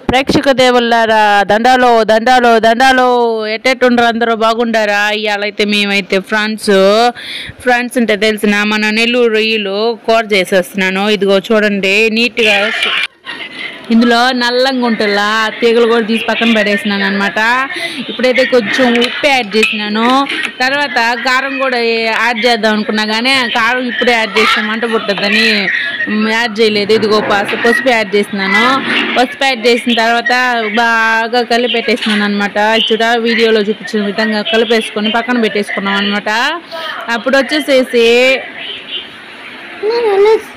ప్రేక్షక దేవుళ్ళారా దండాలో దండాలో దండాలో ఎట్టెట్టుండ్రు అందరూ బాగుండారా? ఇవాళైతే మేమైతే ఫ్రాన్స్ అంటే తెలిసిన మన నెల్లూరు రొయ్యలు కూర చేసేస్తున్నాను. ఇదిగో చూడండి నీట్గా ఇందులో నల్లంగా ఉంటుందా తీగలు కూడా తీసి పక్కన పడేసినాను అనమాట. ఇప్పుడైతే కొంచెం ఉప్పు యాడ్ చేసినాను. తర్వాత కారం కూడా యాడ్ చేద్దాం అనుకున్నా కానీ కారం ఇప్పుడే యాడ్ చేస్తే మంట పుట్టద్దని యాడ్ చేయలేదు. ఇదిగో పసుపు యాడ్ చేసినాను. పసుపు యాడ్ చేసిన తర్వాత బాగా కలిపెట్టేసినాను అనమాట. చూడ వీడియోలో చూపించిన విధంగా కలిపేసుకొని పక్కన పెట్టేసుకున్నాం అనమాట. అప్పుడు వచ్చేసేసి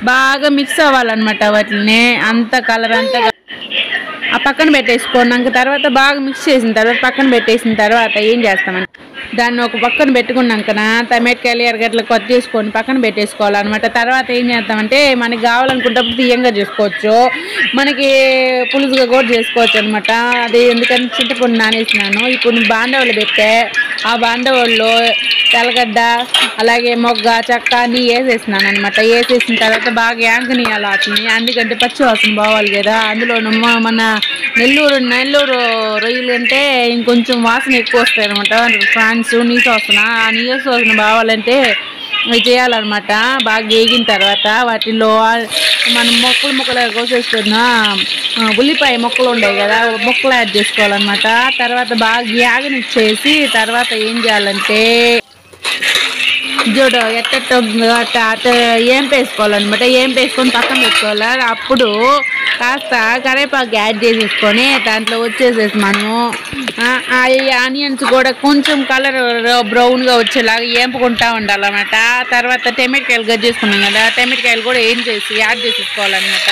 బాగా మిక్స్ అవ్వాలన్నమాట. వాటిని అంత కలర్ అంతా ఆ పక్కన పెట్టేసుకున్నాక తర్వాత బాగా మిక్స్ చేసిన తర్వాత పక్కన పెట్టేసిన తర్వాత ఏం చేస్తామంటే దాన్ని ఒక పక్కన పెట్టుకున్నాక టమాటకాయలు ఎర్రగడ్డలు కొత్త చేసుకొని పక్కన పెట్టేసుకోవాలన్నమాట. తర్వాత ఏం చేస్తామంటే మనకి కావాలనుకున్నప్పుడు తీయంగా చేసుకోవచ్చు, మనకి పులుసుగా కూడా చేసుకోవచ్చు అనమాట. అది ఎందుకంటే చింతపండు నానేసినాను. ఇప్పుడు బాండవాళ్ళు పెట్టే ఆ బాండవాళ్ళు తెల్లగడ్డ అలాగే మొగ్గ చెక్క అన్నీ వేసేసినాను అనమాట. వేసేసిన తర్వాత బాగా యాంకనియాలి వాటిని, ఎందుకంటే పచ్చి వాసన పోవాలి కదా. అందులో మన నెల్లూరు రొయ్యలు అంటే ఇంకొంచెం వాసన ఎక్కువ వస్తాయి అనమాట. ఫ్రాన్స్ నీసు వాసన, ఆ నీసు వాసన బావాలంటే అవి చేయాలన్నమాట. బాగా వేగిన తర్వాత వాటిలో మనం ముక్కలు కోసేసుకున్న ఉల్లిపాయ ముక్కలు ఉన్నాయి కదా, ముక్కలు యాడ్ చేసుకోవాలన్నమాట. తర్వాత బాగా యాగనిచ్చేసి తర్వాత ఏం చేయాలంటే చూడు అట్ట ఏం వేసుకోవాలన్నమాట. ఏం వేసుకొని పక్కన పెట్టుకోవాలి. అప్పుడు కాస్త కరివేపాకు యాడ్ చేసేసుకొని దాంట్లో వచ్చేసేసి మనము ఆనియన్స్ కూడా కొంచెం కలర్ బ్రౌన్గా వచ్చేలాగా ఏంపుకుంటా ఉండాలన్నమాట. తర్వాత టమాటకాయలు గడ్ చేసుకున్నాం కదా, టమాటకాయలు కూడా ఏం చేసి యాడ్ చేసేసుకోవాలన్నమాట.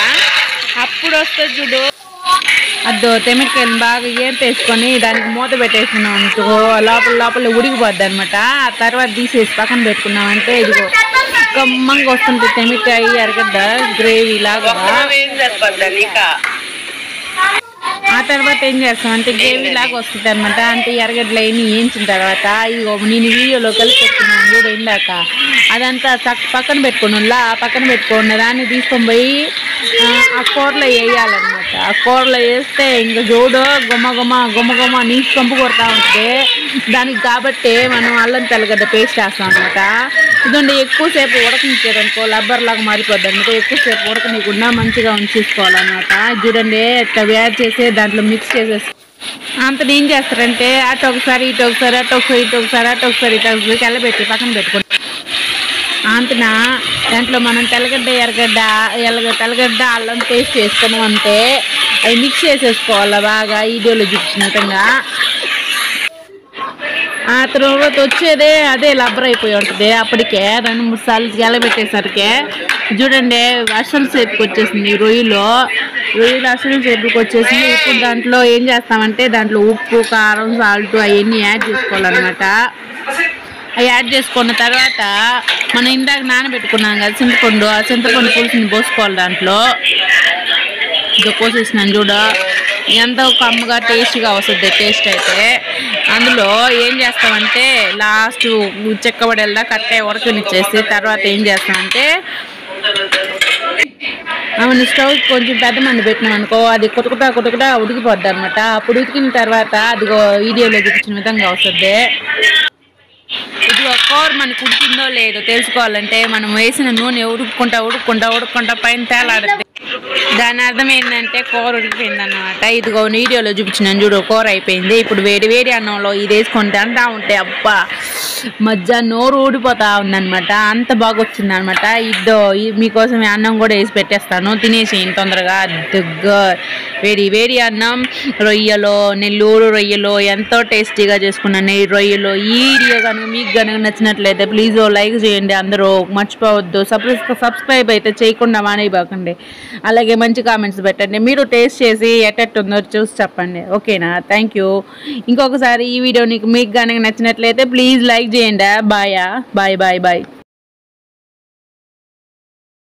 అప్పుడు వస్తుంది చూడు అదో టమాటకాయలు బాగా ఏంపేసుకొని దానికి మూత పెట్టేసుకున్నాం అనుకో లోపల ఉడికిపోద్ది అనమాట. ఆ తర్వాత తీసేసి పక్కన పెట్టుకున్నామంటే ఇదిగో కమ్మంగా వస్తుంది టమాటకాయ ఎర్రగడ్డ గ్రేవీ లాగా. ఆ తర్వాత ఏం చేస్తామంటే గ్రేవీ లాగా వస్తుంది అనమాట. అంటే ఎర్రగడ్డలు అవన్నీ వేయించిన తర్వాత ఇదిగో నేను వీడియోలో కలిపి పెట్టుకున్నాను చూడు ఇందాక, అదంతా పక్కన పెట్టుకున్న దాన్ని తీసుకొని పోయి ఆ కూరలో వేయాలన్నమాట. ఆ కూరలో వేస్తే ఇంకా చూడు గుమ్మ నీసు కంపు కొడతా ఉంటుంది దానికి. కాబట్టి మనం అల్లం తెల్లగడ్డ పేస్ట్ వేస్తాం అనమాట. ఇదండి ఎక్కువసేపు ఉడకనిచ్చారనుకో రబ్బర్ లాగా మారిపోద్ది అనమాట. ఎక్కువసేపు ఉడకనికుండా మంచిగా ఉంచేసుకోవాలన్నమాట. చూడండి ఇట్లా యాడ్ చేసి దాంట్లో మిక్స్ చేసేసి అంత ఏం చేస్తారంటే అటు ఒకసారి ఇటు ఒకసారి తెల్లబెట్టి పక్కన పెట్టుకుంటాం. అంతన దాంట్లో మనం తెల్లగడ్డ అల్లం పేస్ట్ వేసుకున్నాం అంటే అవి మిక్స్ చేసేసుకోవాలి బాగా వీడియోలో చూపించిన విధంగా. ఆ తర్వాత వచ్చేదే అదే లబ్బర్ అయిపోయి ఉంటుంది. అప్పటికే 2-3 సార్లు గెలబెట్టేసరికి చూడండి అసలు సేపుకి వచ్చేసింది రొయ్యలు అసలు సేపుకి వచ్చేసింది. ఇప్పుడు దాంట్లో ఏం చేస్తామంటే దాంట్లో ఉప్పు కారం సాల్ట్ అవన్నీ యాడ్ చేసుకోవాలన్నమాట. అవి యాడ్ చేసుకున్న తర్వాత మనం ఇందాక నానబెట్టుకున్నాం కదా చింతపండు, ఆ చింతపండు పులుసుని పోసుకోవాలి. దాంట్లో ఇది పోసేసినాను చూడ ఎంత కమ్మగా టేస్ట్గా వస్తుంది. టేస్ట్ అయితే అందులో ఏం చేస్తామంటే లాస్ట్ చెక్కబడేలా కట్టే ఉడకనిచ్చేసి తర్వాత ఏం చేస్తామంటే అవును స్టవ్ కొంచెం పెద్ద మంది పెట్టినాం అనుకో అది కుటుకుటా ఉడికిపోద్ది అనమాట. అప్పుడు ఉడికిన తర్వాత అదిగో వీడియోలో చూపించిన విధంగా వస్తుంది. ఇది కూర మనకు ఉడికిందో లేదో తెలుసుకోవాలంటే మనం వేసిన నూనె ఉడుక్కుంటా పైన తేలాడుతుంది. దాని అర్థం ఏంటంటే కూర ఉడికిపోయింది అన్నమాట. ఇదిగో వీడియోలో చూపించినాను చూడు కూర అయిపోయింది. ఇప్పుడు వేడి అన్నంలో ఇది వేసుకొని తింటా ఉంటే అబ్బా మధ్యాహ్నం నోరు ఊడిపోతా ఉందన్నమాట. అంత బాగా వచ్చింది అనమాట. ఇద్దో మీకోసం అన్నం కూడా వేసి పెట్టేస్తాను, తినేసేయండి తొందరగా. వేడి అన్నం రొయ్యలో నెల్లూరు రొయ్యలో ఎంతో టేస్టీగా చేసుకున్నాను ఈ రొయ్యలో. ఈ వీడియో కనుక మీకు కనుక నచ్చినట్లయితే ప్లీజ్ లైక్ చేయండి, అందరూ మర్చిపోవద్దు. సబ్స్క్రైబ్ అయితే చేయకుండా మానేయకండి. అలాగే మంచి కామెంట్స్ పెట్టండి. మీరు టేస్ట్ చేసి ఎట్టెట్టుందో చూసి చెప్పండి. ఓకేనా? Thank you. ఇంకొకసారి ఈ వీడియో మీకు కనుక నచ్చినట్లయితే ప్లీజ్ లైక్ చేయండి. బాయ్.